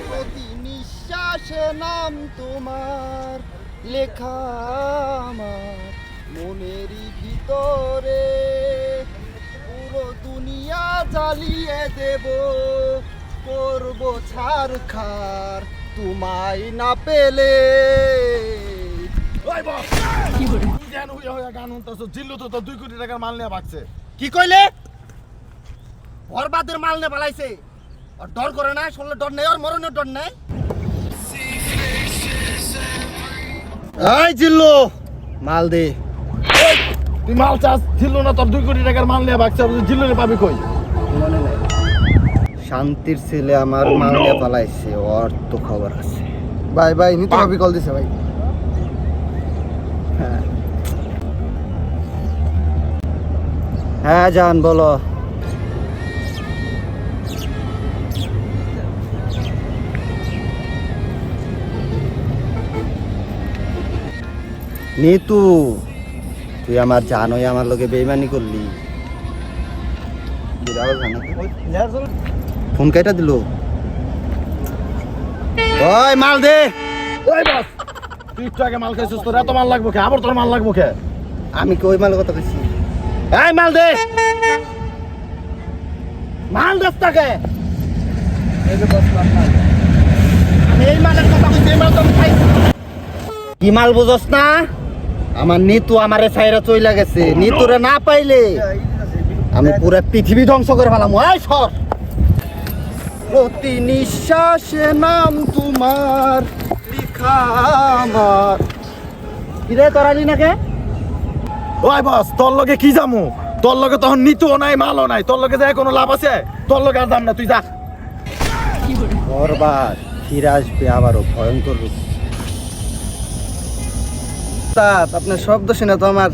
প্রতি নিঃশ্বাসে নাম তোমার লেখা আমার মনেরই ভিতরে, পুরো দুনিয়া জ্বালিয়ে দেব, করব ছারখার তোমায় না পেলে। কি কইলে? বরবাদের মাল নিয়ে পালাইছে, আর ডর করে না, শুনলে ডর নেই, আর মরণের ডর নেই। এই জিল্লু মাল দে। তুই মাল চাস, জিল্লু না তোর 2 কোটি টাকার মাল নিয়ে ভাগছে, জিল্লুরে পাবি কই? শান্তির ছেলে আমার মাল নিয়ে পালাইছে, ওর তো খবর আছে। ভাই ভাই নিতে ভাবি কল দিছে ভাই। হ্যাঁ জান বলো। নিতু তুই আমার জানোই আমার লোকে বেইমানি করলি। ফোন কেটে দিল। ওই মাল দে। ওই বস, তুই একটু আগে মাল খাইছিস, তোর এত মাল লাগবো কে? আবার তোর মাল লাগবো কে? আমি কি ওই মালের কথা কইছি? এই মাল দে। মাল দস্তাকে আমি এই মালের কথা কইছি, এই মাল তো আমি খাইছি। কি মাল বুঝস না? আমার নিতু আমারে ছাইরা চইলা গেছে। নিতুরে না পাইলে আমি পুরো পৃথিবী ধ্বংস করে ফেলাম। ওই সর। প্রতি নিঃশ্বাসে নাম তোমার লেখা আমার। কি রে তোরালি নাকি? ওই বস, তোর লগে কি যামু? তোর লগে তখন নিতুও নাই, মালও নাই, তোর লগে যায় কোনো লাভ আছে? তোর লগে আর দাম না, তুই যা। বরবাদ ফিরে আসবে আবারও ভয়ঙ্কর রূপ। আপনার শব্দ শুনে তো আমার